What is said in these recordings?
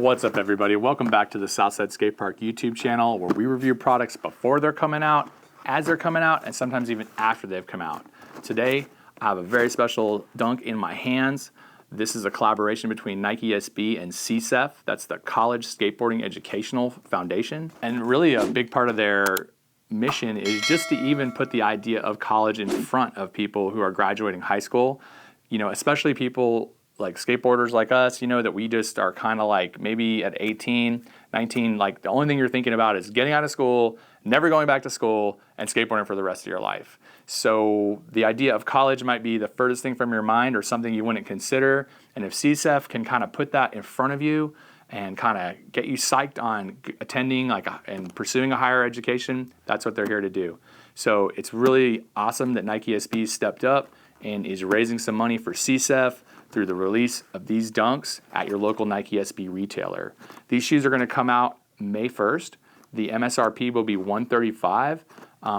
What's up, everybody? Welcome back to the Southside Skate Park YouTube channel, where we review products before they're coming out, as they're coming out, and sometimes even after they've come out. Today, I have a very special dunk in my hands. This is a collaboration between Nike SB and CSEF. That's the College Skateboarding Educational Foundation. And really a big part of their mission is just to even put the idea of college in front of people who are graduating high school. You know, especially people like skateboarders like us, you know, that we just are kind of like maybe at 18, 19, like the only thing you're thinking about is getting out of school, never going back to school, and skateboarding for the rest of your life. So the idea of college might be the furthest thing from your mind or something you wouldn't consider. And if CSEF can kind of put that in front of you and kind of get you psyched on attending and pursuing a higher education, that's what they're here to do. So it's really awesome that Nike SB stepped up and is raising some money for CSEF through the release of these dunks at your local Nike SB retailer. These shoes are going to come out May 1st. The MSRP will be $135.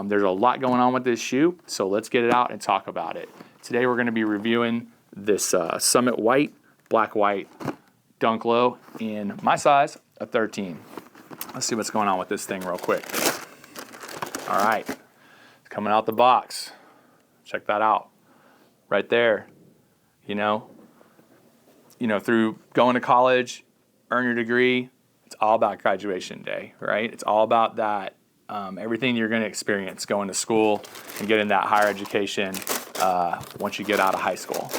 There's a lot going on with this shoe, so let's get it out and talk about it. Today we're going to be reviewing this Summit White, Black White Dunk Low in my size, a 13. Let's see what's going on with this thing real quick. All right, it's coming out the box. Check that out. Right there, you know, through going to college, earn your degree, it's all about graduation day, right? It's all about that, everything you're going to experience going to school and getting that higher education once you get out of high school.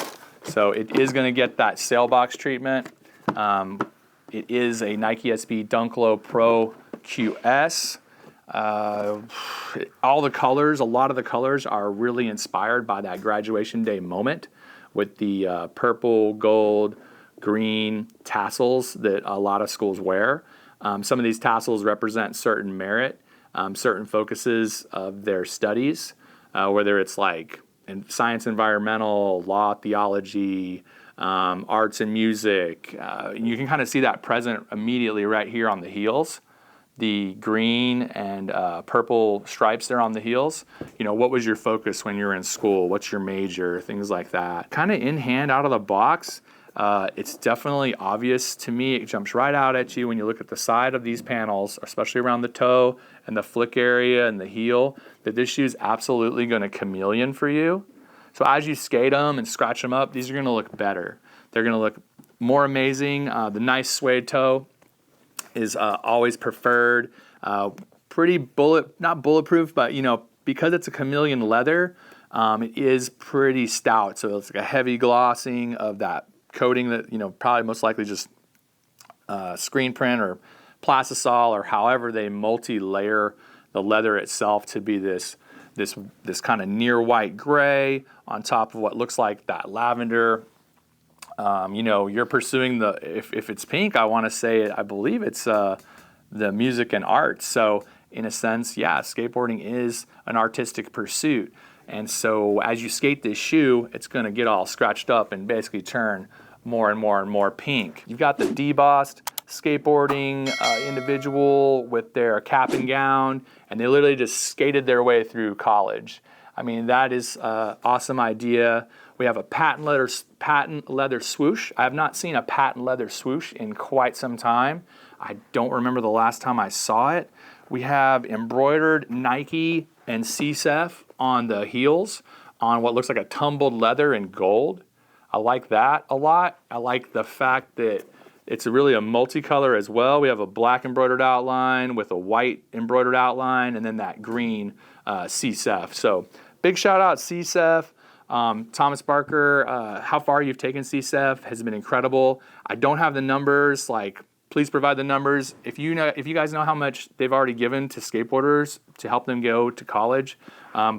So it is going to get that sale box treatment. It is a Nike SB Dunk Low Pro QS. All the colors, a lot of the colors are really inspired by that graduation day moment with the purple, gold, green tassels that a lot of schools wear. Some of these tassels represent certain merit, certain focuses of their studies, whether it's like in science, environmental, law, theology, arts and music. You can kind of see that present immediately right here on the heels. The green and purple stripes there on the heels. You know, what was your focus when you were in school? What's your major? Things like that. Kind of in hand out of the box. It's definitely obvious to me. It jumps right out at you when you look at the side of these panels, especially around the toe and the flick area and the heel, that this shoe is absolutely going to chameleon for you. So as you skate them and scratch them up, these are going to look better. They're going to look more amazing. The nice suede toe is always preferred. Pretty not bulletproof, but because it's a chameleon leather, it is pretty stout. So it's like a heavy glossing of that coating that probably most likely just screen print or plastisol or however they multi-layer the leather itself to be this kind of near white gray on top of what looks like that lavender. You're pursuing if it's pink, I believe it's the music and art. So in a sense, yeah, skateboarding is an artistic pursuit. And so as you skate this shoe, it's going to get all scratched up and basically turn more and more and more pink. You've got the debossed skateboarding individual with their cap and gown, and they literally just skated their way through college. I mean, that is an awesome idea. We have a patent leather swoosh. I have not seen a patent leather swoosh in quite some time. I don't remember the last time I saw it. We have embroidered Nike and CSEF on the heels on what looks like a tumbled leather in gold. I like that a lot. I like the fact that it's really a multicolor as well. We have a black embroidered outline with a white embroidered outline and then that green CSEF. So big shout out CSEF. Thomas Barker, how far you've taken CSEF has been incredible. I don't have the numbers, please provide the numbers. If you guys know how much they've already given to skateboarders to help them go to college,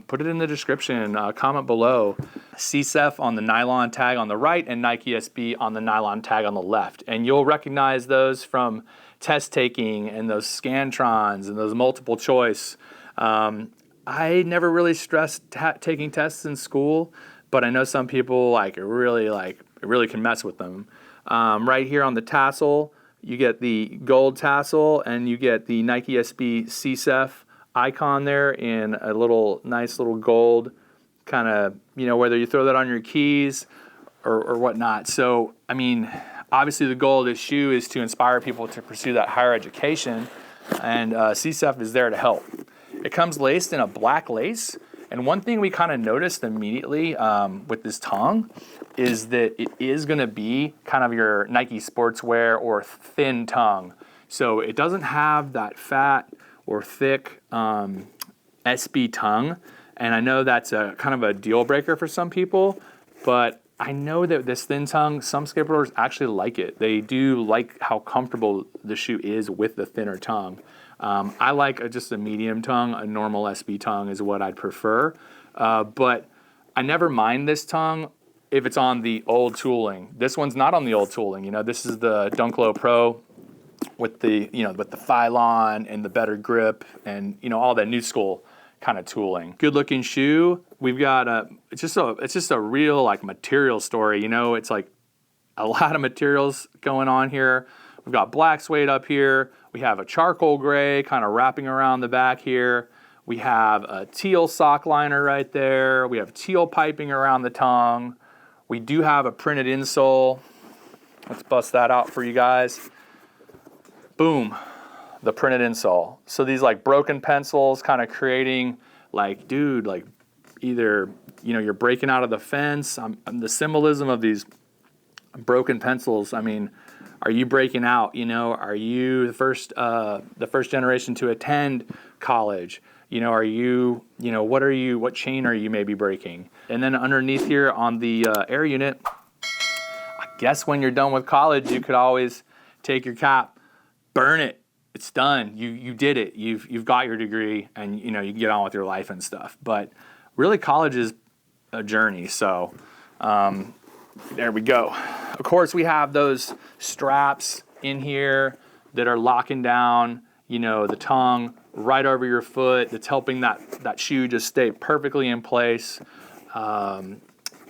put it in the description, comment below. CSEF on the nylon tag on the right and Nike SB on the nylon tag on the left. And you'll recognize those from test taking and those Scantrons and those multiple choice. I never really stressed taking tests in school, but I know some people it really can mess with them. Right here on the tassel, you get the gold tassel and you get the Nike SB CSEF icon there in a nice little gold kind of, whether you throw that on your keys or whatnot. So, I mean, Obviously, the goal of this shoe is to inspire people to pursue that higher education, and CSEF is there to help. It comes laced in a black lace, and one thing we kind of noticed immediately with this tongue is that it is going to be kind of your Nike sportswear or thin tongue. So it doesn't have that fat or thick SB tongue, and I know that's a kind of a deal breaker for some people, but I know that this thin tongue, some skateboarders actually like it. They do like how comfortable the shoe is with the thinner tongue. I like just a medium tongue. A normal SB tongue is what I'd prefer, but I never mind this tongue if it's on the old tooling. This one's not on the old tooling. You know, this is the Dunk Low Pro with the, you know, with the Phylon and the better grip and, you know, all that new school kind of tooling. Good looking shoe. We've got it's just a real like material story. You know, it's like a lot of materials going on here. We've got black suede up here. We have a charcoal gray kind of wrapping around the back here. We have a teal sock liner right there. We have teal piping around the tongue. We do have a printed insole. Let's bust that out for you guys. Boom, the printed insole. So these like broken pencils kind of creating like, dude, like either, you know, you're breaking out of the fence. The symbolism of these broken pencils, I mean, are you breaking out? You know, are you the first generation to attend college? You know, are you, you know, what chain are you maybe breaking? And then underneath here on the air unit, I guess when you're done with college, you could always take your cap, burn it. It's done. You did it. You've got your degree, and you know you can get on with your life and stuff. But really, college is a journey. So there we go. Of course, we have those straps in here that are locking down, you know, the tongue right over your foot. That's helping that shoe just stay perfectly in place.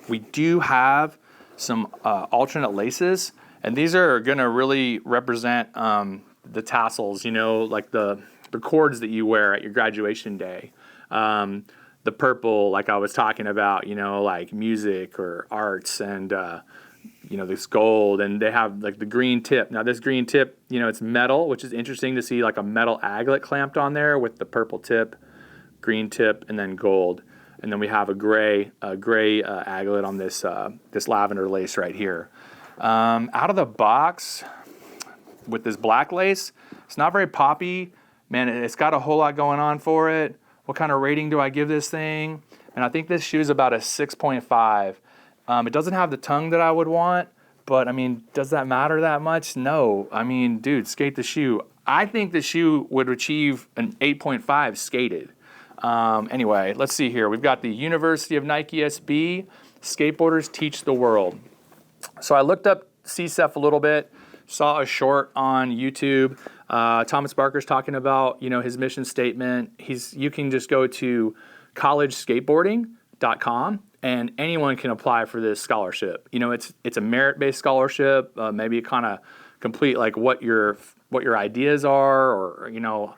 We do have some alternate laces, and these are going to really represent the tassels, you know, like the cords that you wear at your graduation day. The purple, like I was talking about, you know, like music or arts, and you know, this gold, and they have like the green tip. Now this green tip, you know, it's metal, which is interesting to see like a metal aglet clamped on there with the purple tip, green tip, and then gold. And then we have a gray aglet on this this lavender lace right here. Out of the box with this black lace, it's not very poppy. Man, it's got a whole lot going on for it. What kind of rating do I give this thing? And I think this shoe is about a 6.5. It doesn't have the tongue that I would want, but I mean, does that matter that much? No. I mean, dude, skate the shoe. I think the shoe would achieve an 8.5 skated. Anyway, let's see here. We've got the University of Nike SB, Skateboarders Teach the World. So I looked up CSEF a little bit, saw a short on YouTube. Thomas Barker's talking about, you know, his mission statement. You can just go to collegeskateboarding.com and anyone can apply for this scholarship. You know, it's a merit-based scholarship. Maybe kind of complete like what your ideas are, or you know,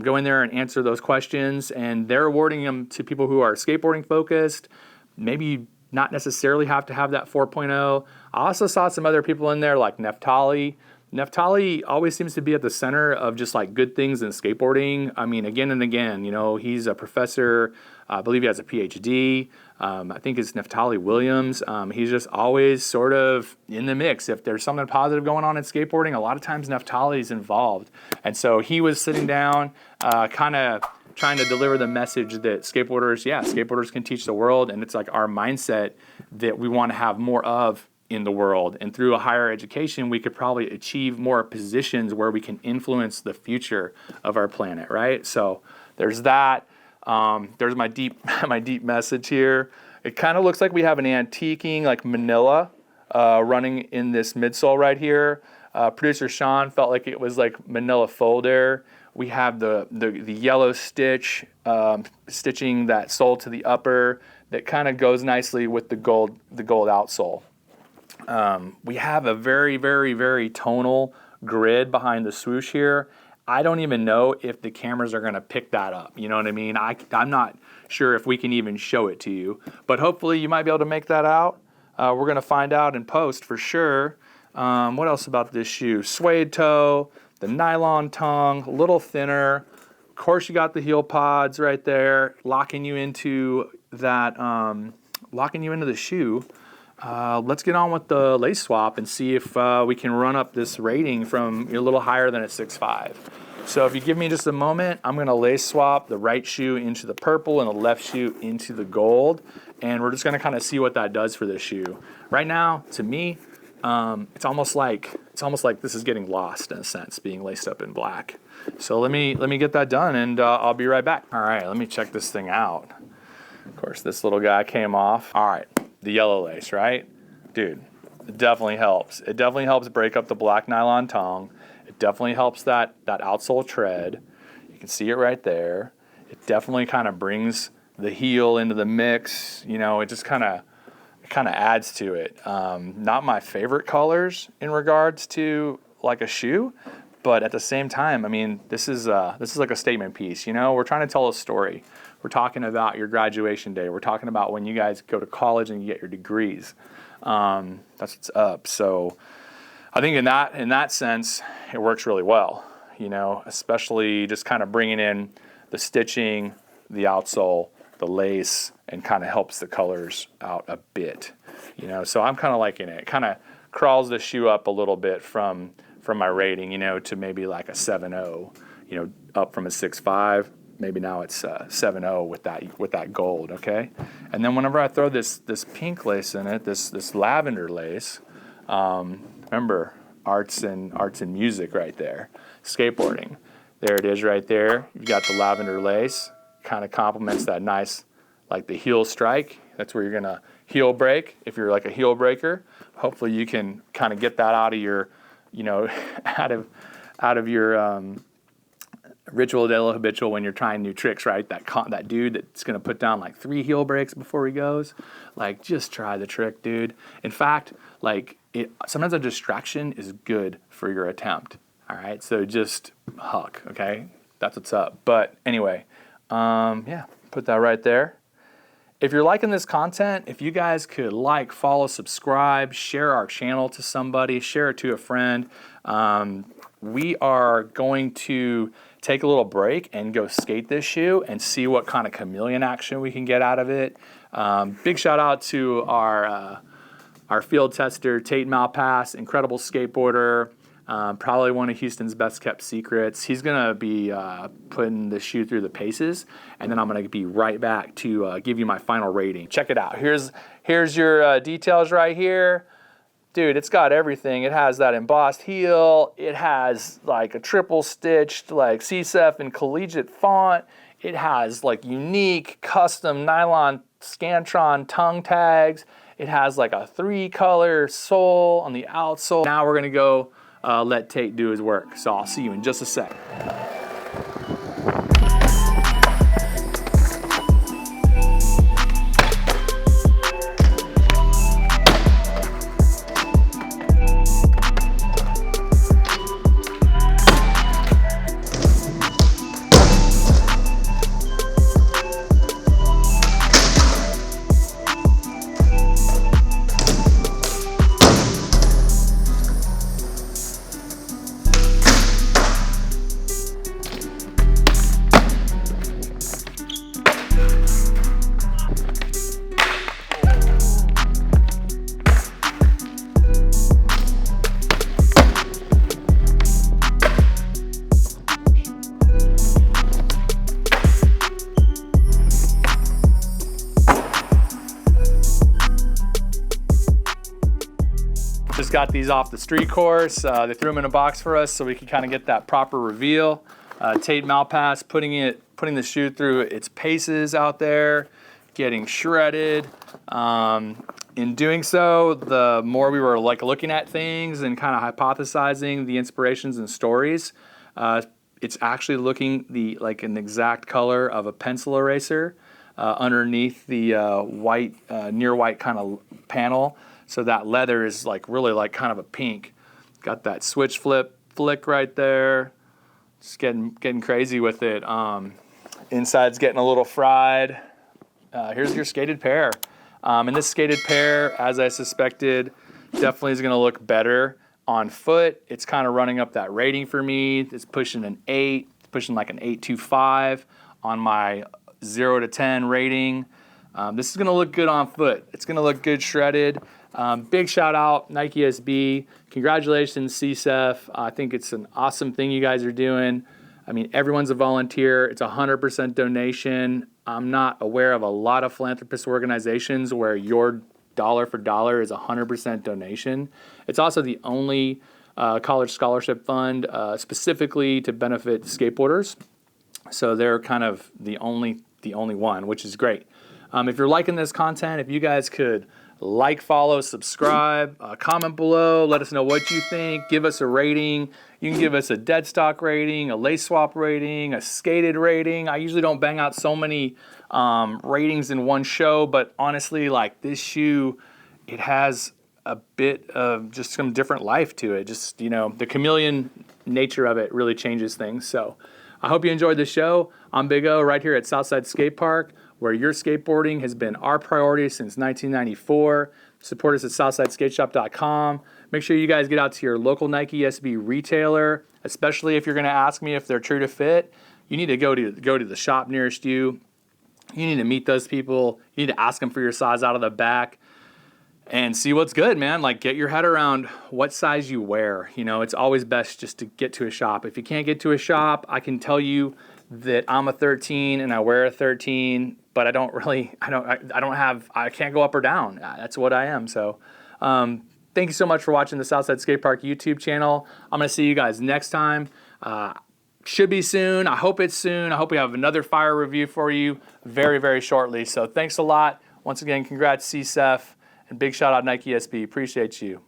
go in there and answer those questions. And they're awarding them to people who are skateboarding focused. Maybe not necessarily have to have that 4.0. I also saw some other people in there like Neftali. Neftali always seems to be at the center of just like good things in skateboarding. I mean, again and again, you know, he's a professor. I believe he has a PhD. I think it's Neftali Williams. He's just always sort of in the mix. If there's something positive going on in skateboarding, a lot of times Neftali's involved. And so he was sitting down, kind of trying to deliver the message that skateboarders can teach the world. And it's like our mindset that we want to have more of in the world. And through a higher education, we could probably achieve more positions where we can influence the future of our planet, right? So there's that. There's my deep message here. It kind of looks like we have an antiquing like manila running in this midsole right here. Producer Sean felt like it was like manila folder. We have the yellow stitch stitching that sole to the upper that kind of goes nicely with the gold outsole. We have a very, very, very tonal grid behind the swoosh here. I don't even know if the cameras are going to pick that up. You know what I mean? I'm not sure if we can even show it to you, but hopefully you might be able to make that out. We're going to find out in post for sure. What else about this shoe? Suede toe, the nylon tongue, a little thinner. Of course, you got the heel pods right there, locking you into that, locking you into the shoe. Let's get on with the lace swap and see if we can run up this rating from a little higher than a 6.5. So if you give me just a moment, I'm going to lace swap the right shoe into the purple and the left shoe into the gold, and we're just going to kind of see what that does for this shoe. Right now, to me, it's almost like this is getting lost in a sense, being laced up in black. So let me get that done, and I'll be right back. All right, let me check this thing out. Of course, this little guy came off. All right, the yellow lace, right? Dude, it definitely helps. It definitely helps break up the black nylon tongue. It definitely helps that outsole tread. You can see it right there. It definitely kind of brings the heel into the mix. You know, it just kind of adds to it. Not my favorite colors in regards to like a shoe, but at the same time, I mean, this is like a statement piece. You know, we're trying to tell a story. We're talking about your graduation day. We're talking about when you guys go to college and you get your degrees. That's what's up. So I think in that sense, it works really well. You know, especially just kind of bringing in the stitching, the outsole, the lace, and kind of helps the colors out a bit. You know, so I'm kind of liking it. It kind of crawls the shoe up a little bit from my rating, you know, to maybe like a 7.0, you know, up from a 6.5. Maybe now it's 7.0 with that gold, okay? And then whenever I throw this pink lace in it, this lavender lace, remember arts and music right there, skateboarding. There it is right there. You've got the lavender lace, kind of complements that nice, like the heel strike. That's where you're gonna heel break if you're like a heel breaker. Hopefully you can kind of get that out of your, you know, out of your ritual de la habitual when you're trying new tricks, right? That dude that's gonna put down like 3 heel breaks before he goes. Like, just try the trick, dude. In fact, like sometimes a distraction is good for your attempt. All right, so just huck, okay? That's what's up. But anyway, yeah, put that right there. If you're liking this content, if you guys could like, follow, subscribe, share our channel to somebody, share it to a friend. We are going to take a little break and go skate this shoe and see what kind of chameleon action we can get out of it. Big shout out to our field tester, Tate Malpass, incredible skateboarder. Probably one of Houston's best kept secrets. He's going to be putting the shoe through the paces, and then I'm going to be right back to give you my final rating. Check it out. Here's your details right here. Dude, it's got everything. It has that embossed heel. It has like a triple stitched like CSEF and collegiate font. It has like unique custom nylon Scantron tongue tags. It has like a 3-color sole on the outsole. Now we're going to go let Tate do his work. So I'll see you in just a sec. Just got these off the street course. They threw them in a box for us so we could kind of get that proper reveal. Tate Malpass putting the shoe through its paces out there, getting shredded. In doing so, the more we were like looking at things and kind of hypothesizing the inspirations and stories, it's actually looking like an exact color of a pencil eraser underneath the white, near white kind of panel. So that leather is like really like kind of a pink. Got that switch flick right there. Just getting crazy with it. Inside's getting a little fried. Here's your skated pair. And this skated pair, as I suspected, definitely is going to look better On foot, it's kind of running up that rating for me. It's pushing an 8, pushing like an 8.25 on my 0 to 10 rating. This is going to look good on foot. It's going to look good shredded. Big shout out, Nike SB. Congratulations, CSEF. I think it's an awesome thing you guys are doing. I mean, everyone's a volunteer. It's 100% donation. I'm not aware of a lot of philanthropist organizations where your dollar for dollar is 100% donation. It's also the only college scholarship fund specifically to benefit skateboarders. So they're kind of the only one, which is great. If you're liking this content, if you guys could like, follow, subscribe, comment below, let us know what you think, give us a rating. You can give us a dead stock rating, a lace swap rating, a skated rating. I usually don't bang out so many ratings in one show, but honestly, like this shoe, it has a bit of just some different life to it. Just, you know, the chameleon nature of it really changes things. So I hope you enjoyed the show. I'm Big O right here at Southside Skate Park, where your skateboarding has been our priority since 1994. Support us at SouthsideSkateShop.com. Make sure you guys get out to your local Nike SB retailer, especially if you're going to ask me if they're true to fit. You need to go to the shop nearest you. You need to meet those people. You need to ask them for your size out of the back and see what's good, man. Like, get your head around what size you wear. You know, it's always best just to get to a shop. If you can't get to a shop, I can tell you that I'm a 13 and I wear a 13, but I can't go up or down. That's what I am. So thank you so much for watching the Southside Skate Park YouTube channel. I'm going to see you guys next time. Should be soon. I hope it's soon. I hope we have another fire review for you very, very shortly. So thanks a lot. Once again, congrats CSEF, and big shout out Nike SB. Appreciate you.